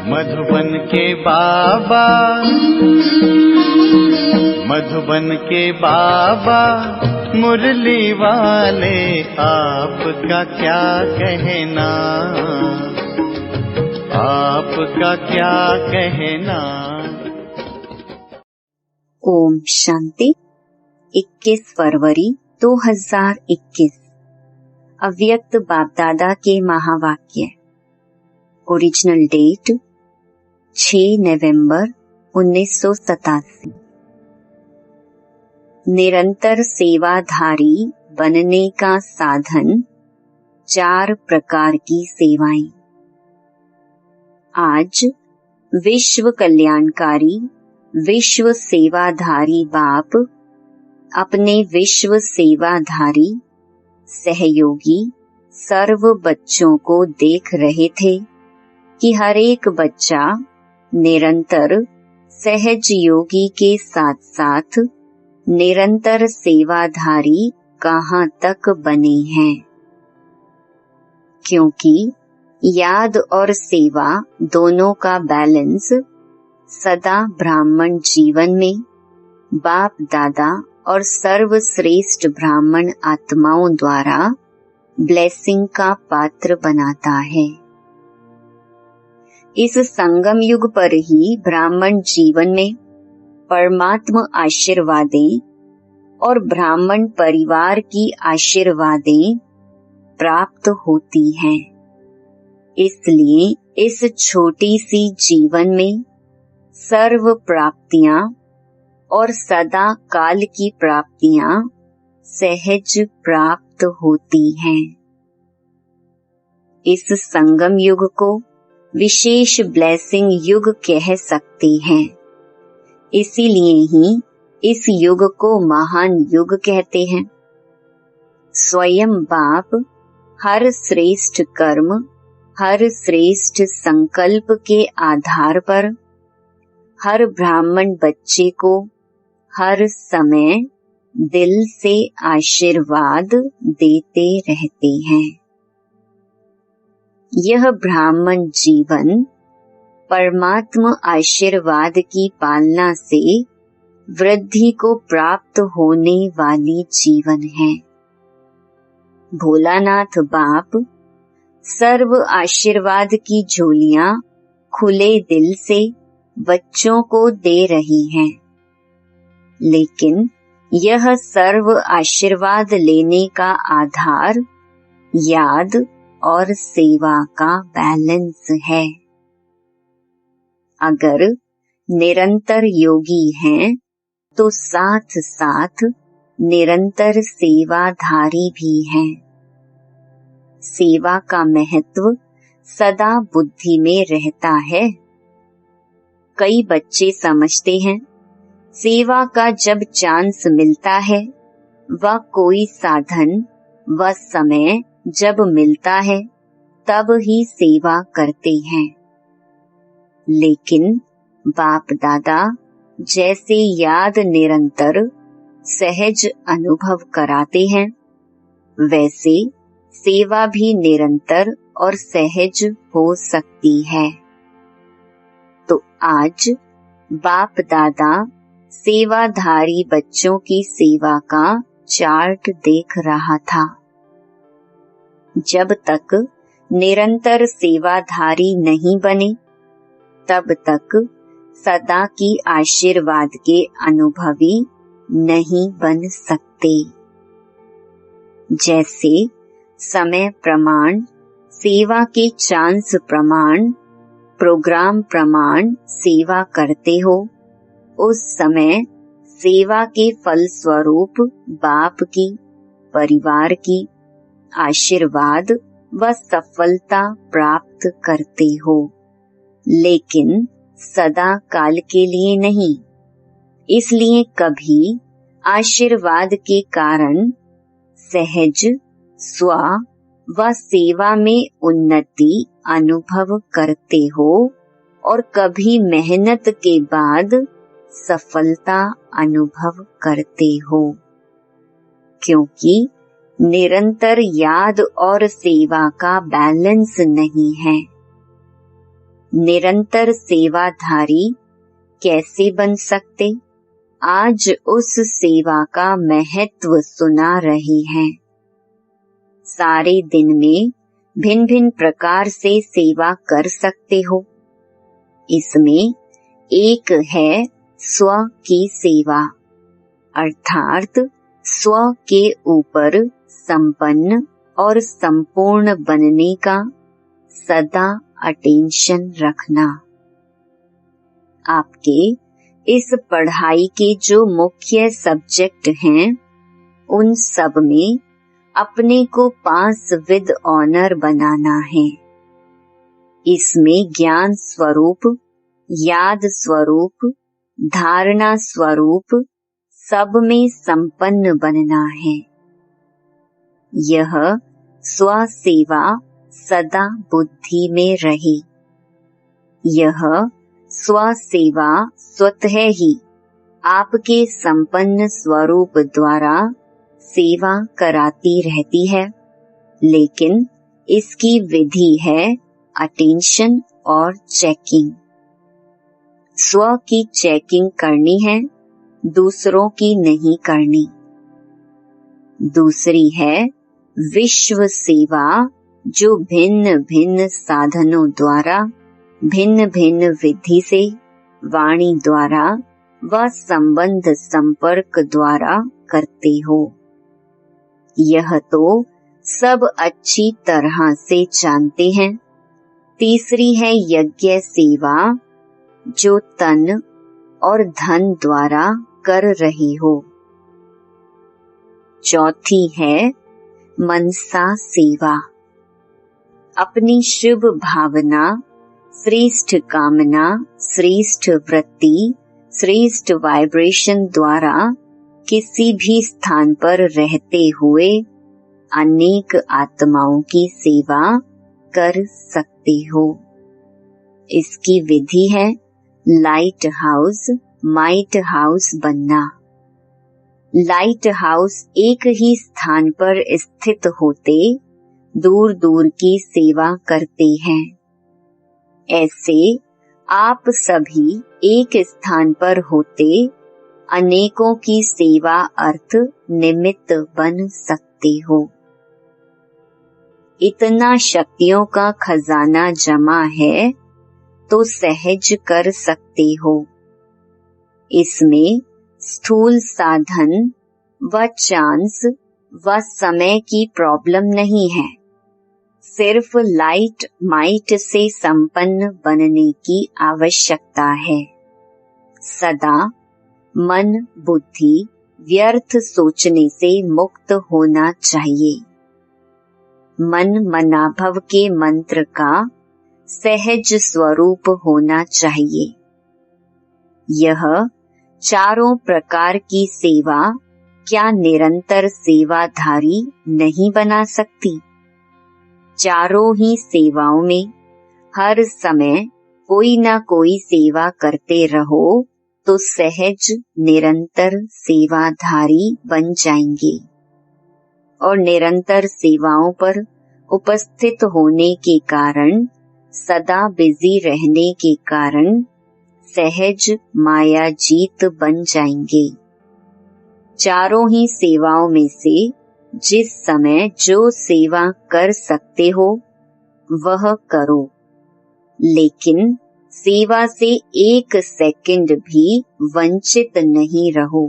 मधुबन के बाबा, मधुबन के बाबा मुरली वाले, आपका क्या कहना, आपका क्या कहना। ओम शांति। 21 फरवरी 2021 अव्यक्त बाप दादा के महावाक्य। ओरिजिनल डेट 6 नवंबर 1987। निरंतर सेवाधारी बनने का साधन 4 प्रकार की सेवाएं। आज विश्व कल्याणकारी विश्व सेवाधारी बाप अपने विश्व सेवाधारी सहयोगी सर्व बच्चों को देख रहे थे कि हर एक बच्चा निरंतर सहज योगी के साथ साथ निरंतर सेवाधारी कहाँ तक बने हैं, क्योंकि याद और सेवा दोनों का बैलेंस सदा ब्राह्मण जीवन में बाप दादा और सर्वश्रेष्ठ ब्राह्मण आत्माओं द्वारा ब्लेसिंग का पात्र बनाता है। इस संगम युग पर ही ब्राह्मण जीवन में परमात्मा आशीर्वादें और ब्राह्मण परिवार की आशीर्वादें प्राप्त होती हैं। इसलिए इस छोटी सी जीवन में सर्व प्राप्तियां और सदा काल की प्राप्तियां सहज प्राप्त होती हैं। इस संगम युग को विशेष ब्लेसिंग युग कह सकते हैं। इसीलिए ही इस युग को महान युग कहते हैं। स्वयं बाप हर श्रेष्ठ कर्म, हर श्रेष्ठ संकल्प के आधार पर हर ब्राह्मण बच्चे को हर समय दिल से आशीर्वाद देते रहते हैं। यह ब्राह्मण जीवन परमात्मा आशीर्वाद की पालना से वृद्धि को प्राप्त होने वाली जीवन है। भोलानाथ बाप सर्व आशीर्वाद की झोलियां खुले दिल से बच्चों को दे रही हैं, लेकिन यह सर्व आशीर्वाद लेने का आधार याद और सेवा का बैलेंस है। अगर निरंतर योगी हैं, तो साथ साथ निरंतर सेवाधारी भी हैं। सेवा का महत्व सदा बुद्धि में रहता है। कई बच्चे समझते हैं सेवा का जब चांस मिलता है, वह कोई साधन व समय जब मिलता है तब ही सेवा करते हैं। लेकिन बाप दादा जैसे याद निरंतर सहज अनुभव कराते हैं, वैसे सेवा भी निरंतर और सहज हो सकती है। तो आज बाप दादा सेवाधारी बच्चों की सेवा का चार्ट देख रहा था। जब तक निरंतर सेवाधारी नहीं बने, तब तक सदा की आशीर्वाद के अनुभवी नहीं बन सकते। जैसे समय प्रमाण, सेवा के चांस प्रमाण, प्रोग्राम प्रमाण सेवा करते हो, उस समय सेवा के फल स्वरूप बाप की, परिवार की आशीर्वाद व सफलता प्राप्त करते हो, लेकिन सदा काल के लिए नहीं। इसलिए कभी आशीर्वाद के कारण सहज स्व व सेवा में उन्नति अनुभव करते हो और कभी मेहनत के बाद सफलता अनुभव करते हो, क्योंकि निरंतर याद और सेवा का बैलेंस नहीं है। निरंतर सेवाधारी कैसे बन सकते? आज उस सेवा का महत्व सुना रहे हैं। सारे दिन में भिन्न भिन्न प्रकार से सेवा कर सकते हो। इसमें एक है स्व की सेवा, अर्थात स्व के ऊपर संपन्न और संपूर्ण बनने का सदा अटेंशन रखना। आपके इस पढ़ाई के जो मुख्य सब्जेक्ट हैं, उन सब में अपने को पास विद ऑनर बनाना है। इसमें ज्ञान स्वरूप, याद स्वरूप, धारणा स्वरूप सब में संपन्न बनना है। यह स्व सेवा सदा बुद्धि में रहे। यह स्व सेवा स्वतः ही आपके संपन्न स्वरूप द्वारा सेवा कराती रहती है, लेकिन इसकी विधि है अटेंशन और चेकिंग। स्व की चेकिंग करनी है, दूसरों की नहीं करनी। दूसरी है विश्व सेवा, जो भिन्न भिन्न साधनों द्वारा, भिन्न भिन्न विधि से, वाणी द्वारा व संबंध संपर्क द्वारा करते हो। यह तो सब अच्छी तरह से जानते हैं। तीसरी है यज्ञ सेवा, जो तन और धन द्वारा कर रहे हो। चौथी है मनसा सेवा, अपनी शुभ भावना, श्रेष्ठ कामना, श्रेष्ठ वृत्ति, श्रेष्ठ वाइब्रेशन द्वारा किसी भी स्थान पर रहते हुए अनेक आत्माओं की सेवा कर सकते हो। इसकी विधि है लाइट हाउस, माइट हाउस बनना। लाइट हाउस एक ही स्थान पर स्थित होते दूर दूर की सेवा करते हैं। ऐसे आप सभी एक स्थान पर होते अनेकों की सेवा अर्थ निमित्त बन सकते हो। इतना शक्तियों का खजाना जमा है तो सहज कर सकते हो। इसमें स्थूल साधन व चांस व समय की प्रॉब्लम नहीं है। सिर्फ लाइट माइट से संपन्न बनने की आवश्यकता है। सदा मन बुद्धि व्यर्थ सोचने से मुक्त होना चाहिए। मन मनाभव के मंत्र का सहज स्वरूप होना चाहिए। यह चारों प्रकार की सेवा क्या निरंतर सेवाधारी नहीं बना सकती? चारों ही सेवाओं में हर समय कोई न कोई सेवा करते रहो तो सहज निरंतर सेवाधारी बन जाएंगे। और निरंतर सेवाओं पर उपस्थित होने के कारण, सदा बिजी रहने के कारण सहज माया जीत बन जाएंगे। चारों ही सेवाओं में से जिस समय जो सेवा कर सकते हो वह करो, लेकिन सेवा से एक सेकंड भी वंचित नहीं रहो।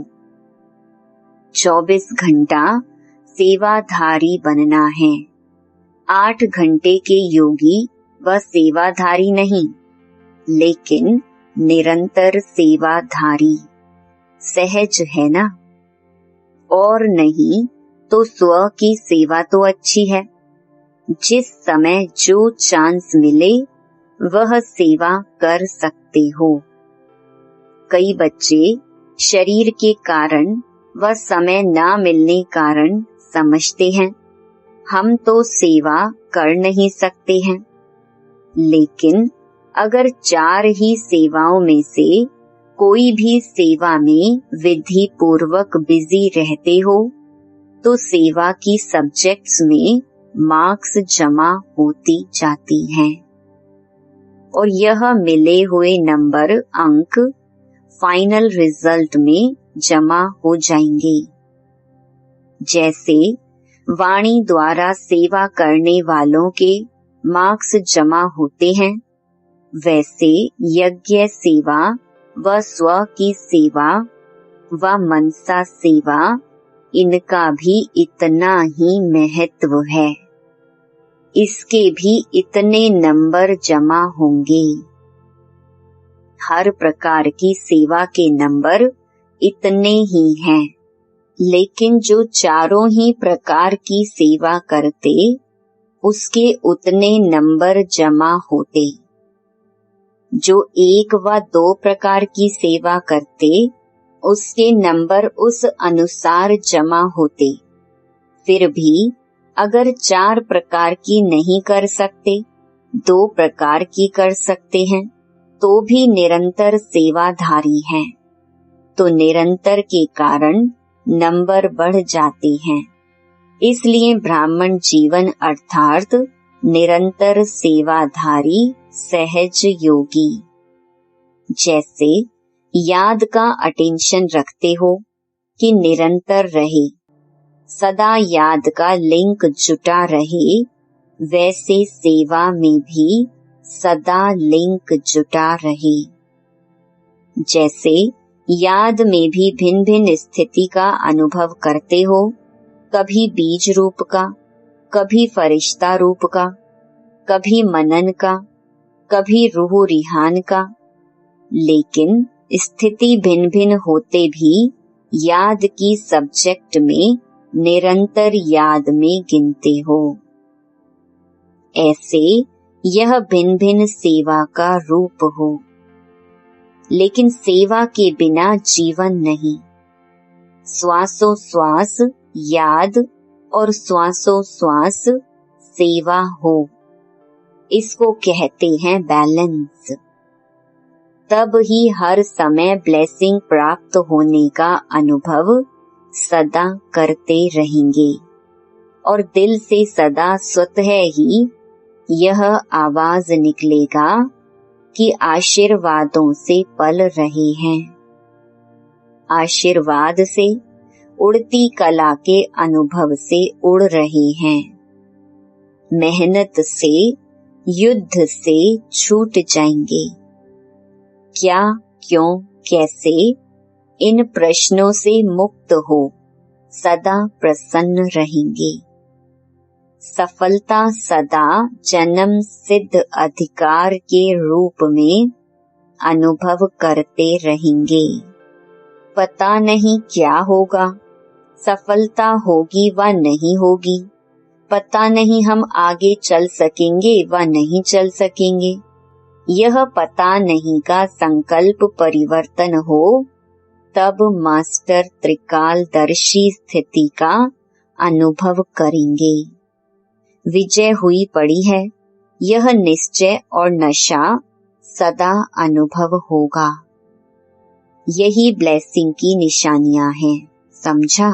24 घंटा सेवाधारी बनना है। 8 घंटे के योगी व सेवाधारी नहीं, लेकिन निरंतर सेवाधारी। सहज है ना? और नहीं तो स्व की सेवा तो अच्छी है। जिस समय जो चांस मिले वह सेवा कर सकते हो। कई बच्चे शरीर के कारण व समय न मिलने कारण समझते हैं हम तो सेवा कर नहीं सकते हैं। लेकिन अगर 4 ही सेवाओं में से कोई भी सेवा में विधि पूर्वक बिजी रहते हो तो सेवा की सब्जेक्ट्स में मार्क्स जमा होती जाती हैं। और यह मिले हुए नंबर अंक फाइनल रिजल्ट में जमा हो जाएंगे। जैसे वाणी द्वारा सेवा करने वालों के मार्क्स जमा होते हैं, वैसे यज्ञ सेवा व स्व की सेवा व मनसा सेवा, इनका भी इतना ही महत्व है। इसके भी इतने नंबर जमा होंगे। हर प्रकार की सेवा के नंबर इतने ही हैं, लेकिन जो चारों ही प्रकार की सेवा करते, उसके उतने नंबर जमा होते। जो 1 व 2 प्रकार की सेवा करते, उसके नंबर उस अनुसार जमा होते। फिर भी अगर 4 प्रकार की नहीं कर सकते, 2 प्रकार की कर सकते हैं, तो भी निरंतर सेवाधारी हैं। तो निरंतर के कारण नंबर बढ़ जाते हैं। इसलिए ब्राह्मण जीवन अर्थात निरंतर सेवाधारी सहज योगी। जैसे याद का अटेंशन रखते हो कि निरंतर रहे, सदा याद का लिंक जुटा रहे, वैसे सेवा में भी सदा लिंक जुटा रहे। जैसे याद में भी भिन्न भिन्न स्थिति का अनुभव करते हो, कभी बीज रूप का, कभी फरिश्ता रूप का, कभी मनन का, कभी रूह रिहान का, लेकिन स्थिति भिन्न भिन्न होते भी याद की सब्जेक्ट में निरंतर याद में गिनते हो। ऐसे यह भिन्न भिन्न सेवा का रूप हो, लेकिन सेवा के बिना जीवन नहीं। श्वासोश्वास याद और श्वासोश्वास सेवा हो, इसको कहते हैं बैलेंस। तब ही हर समय ब्लेसिंग प्राप्त होने का अनुभव सदा करते रहेंगे और दिल से सदा स्वतः ही यह आवाज निकलेगा कि आशीर्वादों से पल रहे हैं। आशीर्वाद से, उड़ती कला के अनुभव से उड़ रहे हैं। मेहनत से, युद्ध से छूट जाएंगे। क्या, क्यों, कैसे, इन प्रश्नों से मुक्त हो सदा प्रसन्न रहेंगे। सफलता सदा जन्म सिद्ध अधिकार के रूप में अनुभव करते रहेंगे। पता नहीं क्या होगा, सफलता होगी व नहीं होगी, पता नहीं हम आगे चल सकेंगे व नहीं चल सकेंगे। यह पता नहीं का संकल्प परिवर्तन हो, तब मास्टर त्रिकालदर्शी स्थिति का अनुभव करेंगे। विजय हुई पड़ी है, यह निश्चय और नशा सदा अनुभव होगा। यही ब्लेसिंग की निशानियां हैं, समझा।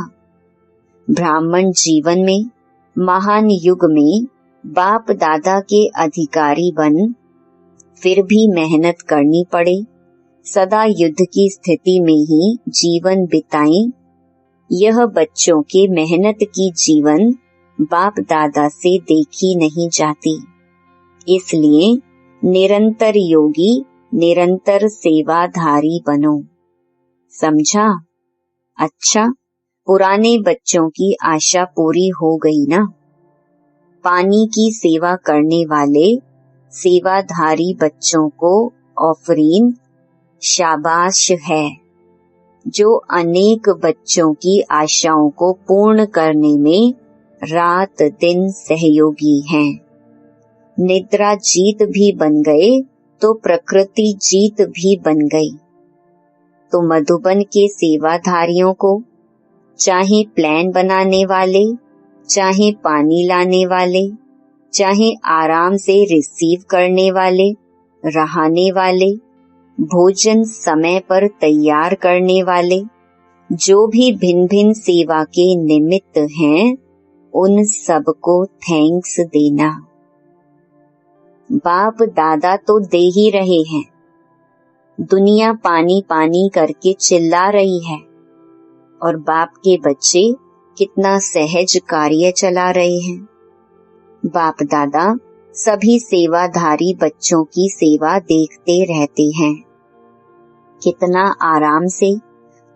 ब्राह्मण जीवन में, महान युग में बाप दादा के अधिकारी बन, फिर भी मेहनत करनी पड़े, सदा युद्ध की स्थिति में ही जीवन बिताएं। यह बच्चों के मेहनत की जीवन बाप दादा से देखी नहीं जाती। इसलिए निरंतर योगी, निरंतर सेवाधारी बनो, समझा। अच्छा, पुराने बच्चों की आशा पूरी हो गई ना। पानी की सेवा करने वाले सेवाधारी बच्चों को ऑफरीन शाबाश है, जो अनेक बच्चों की आशाओं को पूर्ण करने में रात दिन सहयोगी हैं। निद्रा जीत भी बन गए तो प्रकृति जीत भी बन गई। तो मधुबन के सेवाधारियों को, चाहे प्लान बनाने वाले, चाहे पानी लाने वाले, चाहे आराम से रिसीव करने वाले, रहाने वाले, भोजन समय पर तैयार करने वाले, जो भी भिन्न भिन्न सेवा के निमित्त हैं, उन सबको थैंक्स देना। बाप दादा तो दे ही रहे हैं, दुनिया पानी पानी करके चिल्ला रही है और बाप के बच्चे कितना सहज कार्य चला रहे हैं। बाप दादा सभी सेवाधारी बच्चों की सेवा देखते रहते हैं। कितना आराम से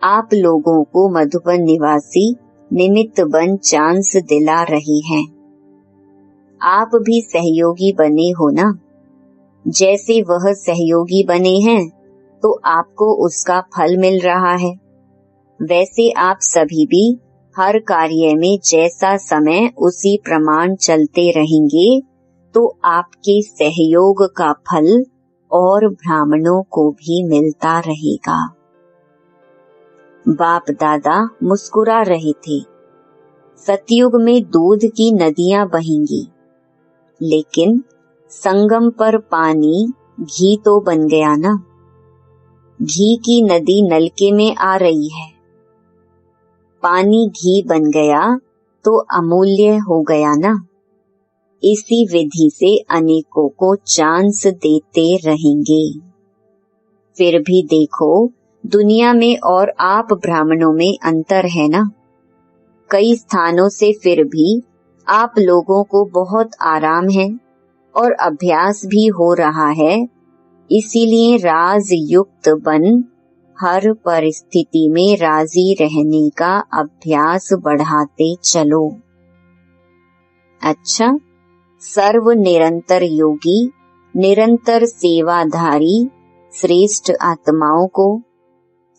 आप लोगों को मधुबन निवासी निमित्त बन चांस दिला रही हैं। आप भी सहयोगी बने हो ना। जैसे वह सहयोगी बने हैं तो आपको उसका फल मिल रहा है, वैसे आप सभी भी हर कार्य में जैसा समय उसी प्रमाण चलते रहेंगे तो आपके सहयोग का फल और ब्राह्मणों को भी मिलता रहेगा। बाप दादा मुस्कुरा रहे थे। सतयुग में दूध की नदियां बहेंगी, लेकिन संगम पर पानी घी तो बन गया ना। घी की नदी नलके में आ रही है, पानी घी बन गया तो अमूल्य हो गया ना। इसी विधि से अनेकों को चांस देते रहेंगे। फिर भी देखो, दुनिया में और आप ब्राह्मणों में अंतर है ना। कई स्थानों से फिर भी आप लोगों को बहुत आराम है और अभ्यास भी हो रहा है। इसीलिए राज युक्त बन हर परिस्थिति में राजी रहने का अभ्यास बढ़ाते चलो। अच्छा, सर्व निरंतर योगी, निरंतर सेवाधारी श्रेष्ठ आत्माओं को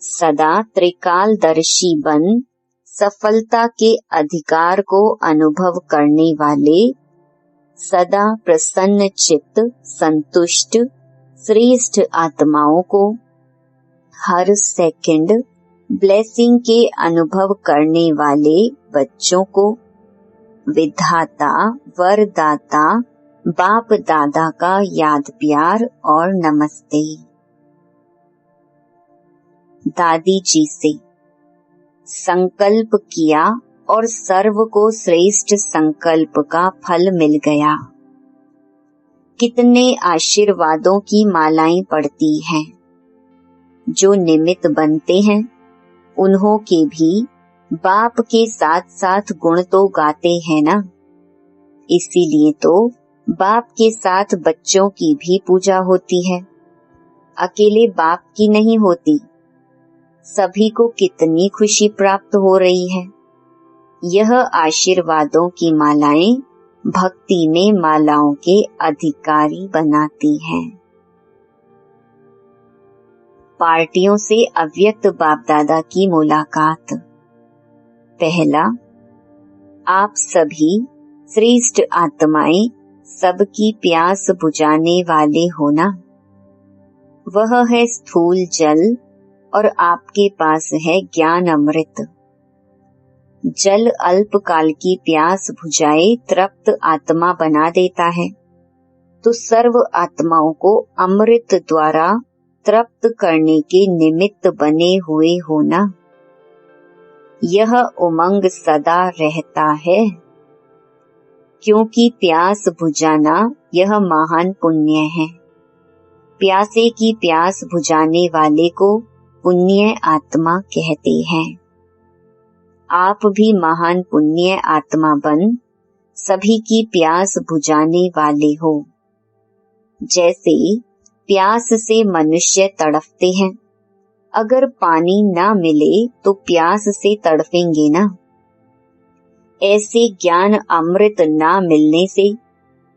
सदा त्रिकालदर्शी बन सफलता के अधिकार को अनुभव करने वाले, सदा प्रसन्न चित्त संतुष्ट श्रेष्ठ आत्माओं को हर सेकंड ब्लेसिंग के अनुभव करने वाले बच्चों को विधाता वरदाता बाप दादा का याद प्यार और नमस्ते। दादी जी से संकल्प किया और सर्व को श्रेष्ठ संकल्प का फल मिल गया। कितने आशीर्वादों की मालाएं पड़ती हैं। जो निमित्त बनते हैं उन्हों के भी बाप के साथ साथ गुण तो गाते हैं ना। इसीलिए तो बाप के साथ बच्चों की भी पूजा होती है, अकेले बाप की नहीं होती। सभी को कितनी खुशी प्राप्त हो रही है। यह आशीर्वादों की मालाएं भक्ति में मालाओं के अधिकारी बनाती हैं। पार्टियों से अव्यक्त बाप दादा की मुलाकात। पहला, आप सभी श्रेष्ठ आत्माएं सबकी प्यास बुझाने वाले हो ना। वह है स्थूल जल और आपके पास है ज्ञान अमृत। जल अल्पकाल की प्यास बुझाए तृप्त आत्मा बना देता है, तो सर्व आत्माओं को अमृत द्वारा तृप्त करने के निमित्त बने हुए हो ना। यह उमंग सदा रहता है, क्योंकि प्यास बुझाना यह महान पुण्य है। प्यासे की प्यास बुझाने वाले को पुण्य आत्मा कहते हैं। आप भी महान पुण्य आत्मा बन सभी की प्यास बुझाने वाले हो। जैसे प्यास से मनुष्य तड़पते हैं, अगर पानी ना मिले तो प्यास से तड़पेंगे ना। ऐसे ज्ञान अमृत ना मिलने से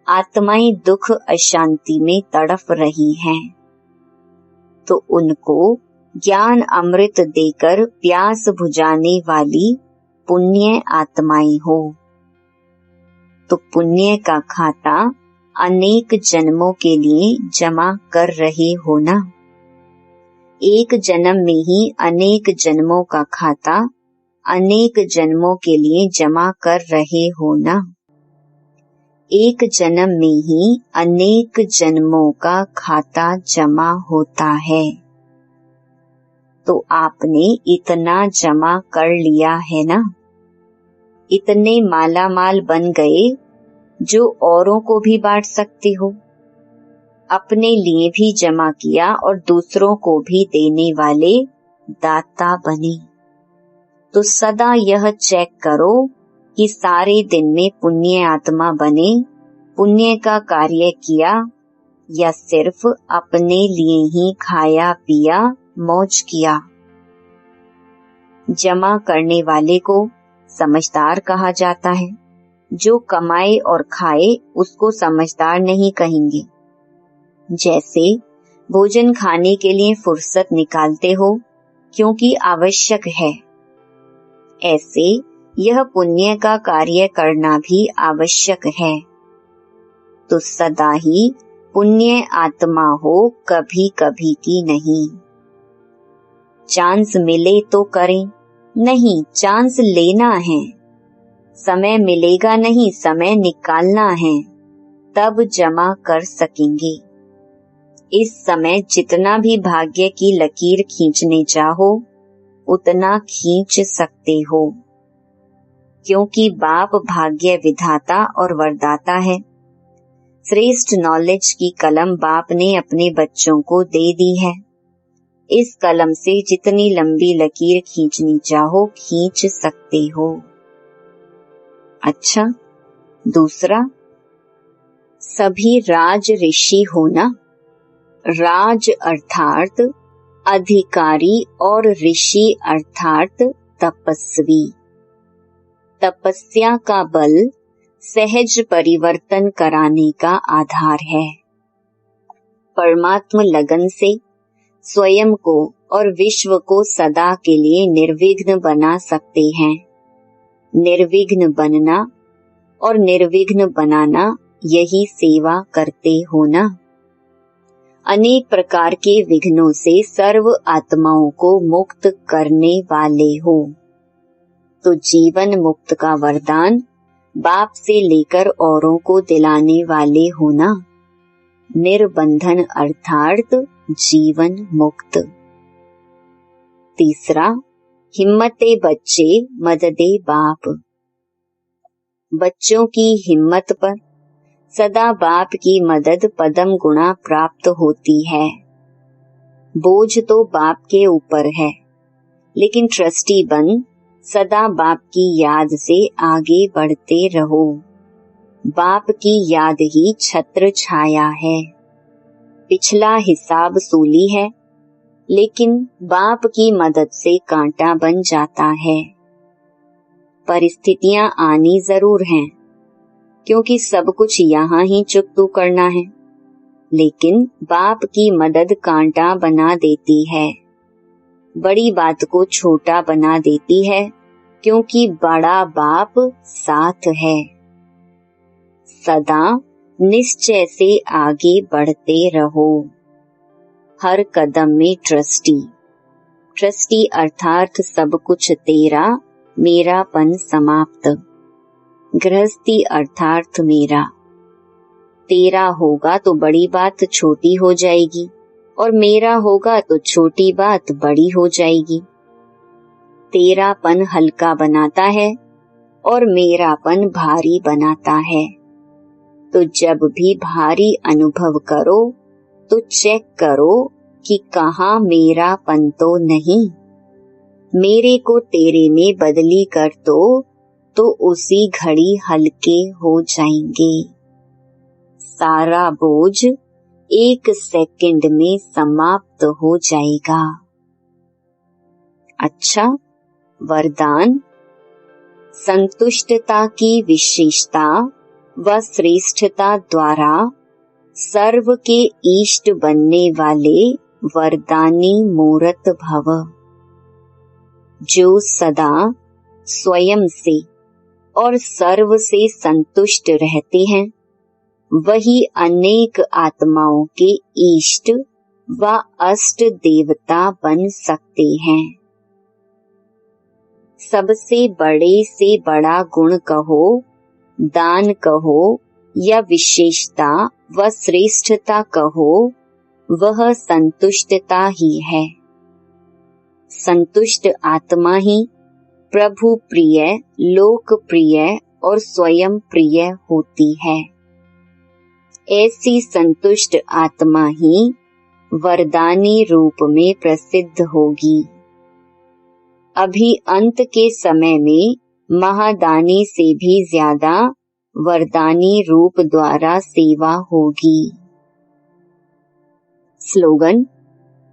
आत्माएं दुख अशांति में तड़प रही हैं, तो उनको ज्ञान अमृत देकर प्यास बुझाने वाली पुण्य आत्माएं हो। तो पुण्य का खाता अनेक जन्मों के लिए जमा कर रहे हो ना। एक जन्म में ही अनेक जन्मों का खाता अनेक जन्मों के लिए जमा कर रहे हो ना। एक जन्म में ही अनेक जन्मों का खाता जमा होता है। तो आपने इतना जमा कर लिया है ना। इतने माला माल बन गए जो औरों को भी बांट सकते हो। अपने लिए भी जमा किया और दूसरों को भी देने वाले दाता बने। तो सदा यह चेक करो कि सारे दिन में पुण्य आत्मा बने, पुण्य का कार्य किया या सिर्फ अपने लिए ही खाया पिया मौज किया। जमा करने वाले को समझदार कहा जाता है, जो कमाए और खाए उसको समझदार नहीं कहेंगे। जैसे भोजन खाने के लिए फुर्सत निकालते हो क्योंकि आवश्यक है, ऐसे यह पुण्य का कार्य करना भी आवश्यक है। तो सदा ही पुण्य आत्मा हो, कभी कभी की नहीं। चांस मिले तो करें, नहीं चांस लेना है। समय मिलेगा नहीं, समय निकालना है, तब जमा कर सकेंगे। इस समय जितना भी भाग्य की लकीर खींचने चाहो उतना खींच सकते हो, क्योंकि बाप भाग्य विधाता और वरदाता है। श्रेष्ठ नॉलेज की कलम बाप ने अपने बच्चों को दे दी है। इस कलम से जितनी लंबी लकीर खींचनी चाहो खींच सकते हो। अच्छा, दूसरा, सभी राज ऋषि होना। राज अर्थात अधिकारी और ऋषि अर्थात तपस्वी। तपस्या का बल सहज परिवर्तन कराने का आधार है। परमात्मा लगन से स्वयं को और विश्व को सदा के लिए निर्विघ्न बना सकते हैं। निर्विघ्न बनना और निर्विघ्न बनाना, यही सेवा करते हो ना। अनेक प्रकार के विघ्नों से सर्व आत्माओं को मुक्त करने वाले हो। तो जीवन मुक्त का वरदान बाप से लेकर औरों को दिलाने वाले हो ना। निर्बंधन अर्थात जीवन मुक्त। तीसरा, हिम्मते बच्चे मददे बाप। बच्चों की हिम्मत पर सदा बाप की मदद पदम गुणा प्राप्त होती है। बोझ तो बाप के ऊपर है, लेकिन ट्रस्टी बन सदा बाप की याद से आगे बढ़ते रहो। बाप की याद ही छत्र छाया है। पिछला हिसाब सूली है, लेकिन बाप की मदद से कांटा बन जाता है। परिस्थितियां आनी जरूर हैं, क्योंकि सब कुछ यहाँ ही चुकतू करना है, लेकिन बाप की मदद कांटा बना देती है। बड़ी बात को छोटा बना देती है, क्योंकि बड़ा बाप साथ है। सदा निश्चय से आगे बढ़ते रहो। हर कदम में ट्रस्टी। ट्रस्टी अर्थात सब कुछ तेरा, मेरापन समाप्त। गृहस्थी अर्थात मेरा। तेरा होगा तो बड़ी बात छोटी हो जाएगी, और मेरा होगा तो छोटी बात बड़ी हो जाएगी। तेरापन हल्का बनाता है और मेरापन भारी बनाता है। तो जब भी भारी अनुभव करो तो चेक करो कि कहाँ मेरापन तो नहीं। मेरे को तेरे में बदली कर दो तो उसी घड़ी हल्के हो जाएंगे। सारा बोझ 1 सेकंड में समाप्त हो जाएगा। अच्छा, वरदान। संतुष्टता की विशेषता व श्रेष्ठता द्वारा सर्व के इष्ट बनने वाले वरदानी मूर्त भव। जो सदा स्वयं से और सर्व से संतुष्ट रहते हैं, वही अनेक आत्माओं के इष्ट व अष्ट देवता बन सकते हैं। सबसे बड़े से बड़ा गुण कहो, दान कहो या विशेषता व श्रेष्ठता कहो, वह संतुष्टता ही है। संतुष्ट आत्मा ही प्रभु प्रिय, लोक प्रिय और स्वयं प्रिय होती है। ऐसी संतुष्ट आत्मा ही वरदानी रूप में प्रसिद्ध होगी। अभी अंत के समय में महादानी से भी ज्यादा वरदानी रूप द्वारा सेवा होगी। स्लोगन: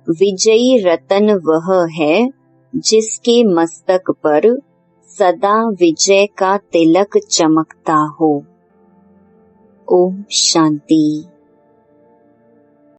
विजयी रतन वह है जिसके मस्तक पर सदा विजय का तिलक चमकता हो। ओम शांति।